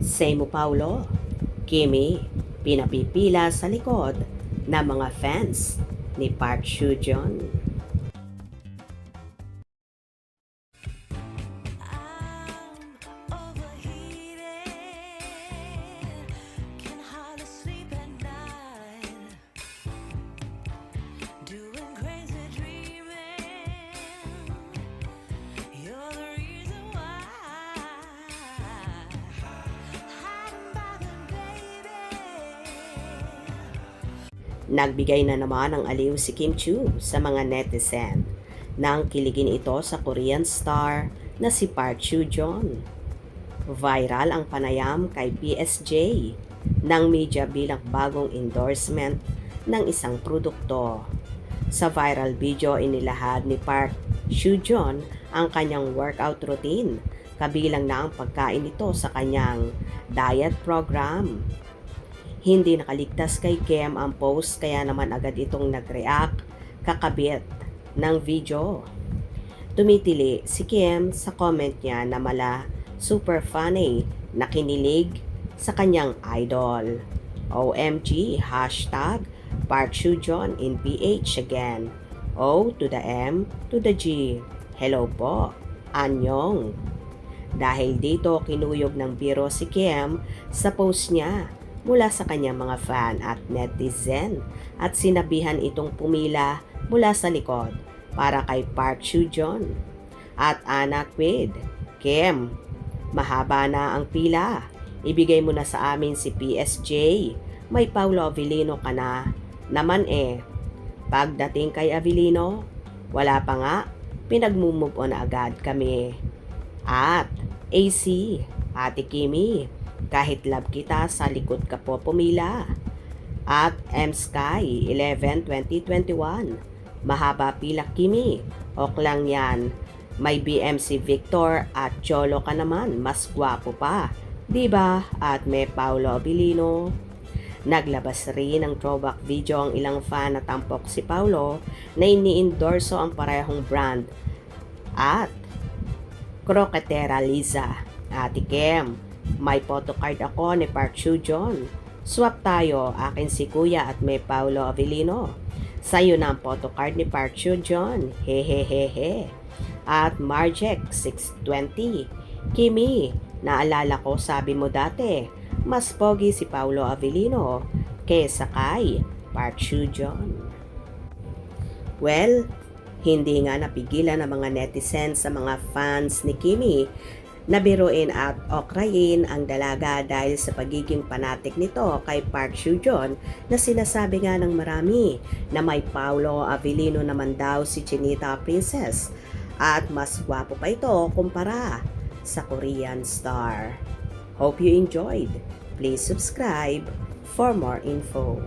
Semo Paulo, Kimi, pinapipila sa likod ng mga fans ni Park Seo-joon. Nagbigay na naman ng aliw si Kim Chiu sa mga netizen nang kiligin ito sa Korean star na si Park Seo-joon. Viral ang panayam kay PSJ ng media bilang bagong endorsement ng isang produkto. Sa viral video inilahad ni Park Seo-joon ang kanyang workout routine, kabilang na ang pagkain nito sa kanyang diet program. Hindi nakaligtas kay Kim ang post kaya naman agad itong nag-react kakabit ng video. Tumitili si Kim sa comment niya na super funny na kinilig sa kanyang idol. OMG, hashtag Park Seo-joon in PH again. O to the M to the G. Hello po, Anyong. Dahil dito kinuyog ng biro si Kim sa post niya mula sa kanyang mga fan at netizen at sinabihan itong pumila mula sa likod para kay Park Seo-joon. At anak with Kim, mahaba na ang pila. Ibigay mo na sa amin si PSJ. May Paulo Avellino ka na naman eh. Pagdating kay Avellino, wala pa nga, pinag-move on agad kami. At AC, Ate Kimi, kahit love kita, sa likod ka po pumila. At M-Sky 11-2021, mahaba pila Kimi, ok lang yan. May BMC Victor at Cholo ka naman, mas gwapo pa, diba? At may Paulo Avellino. Naglabas rin ng throwback video ang ilang fan na tampok si Paulo na ini-endorso ang parehong brand. At Croquetera Liza, Ate Kim, may photocard ako ni Park Seo-joon. Swap tayo, akin si Kuya at may Paulo Avellino. Sa'yo na ang photocard ni Park Seo-joon. Hehehehe. At Marjek 620. Kimi, naalala ko sabi mo dati, mas pogi si Paulo Avellino kesa kay Park Seo-joon. Well, hindi nga napigilan ng mga netizens sa mga fans ni Kimi na biruin at okrayin ang dalaga dahil sa pagiging panatik nito kay Park Seo-joon na sinasabi nga ng marami na may Paulo Avellino naman daw si Chinita Princess at mas gwapo pa ito kumpara sa Korean star. Hope you enjoyed. Please subscribe for more info.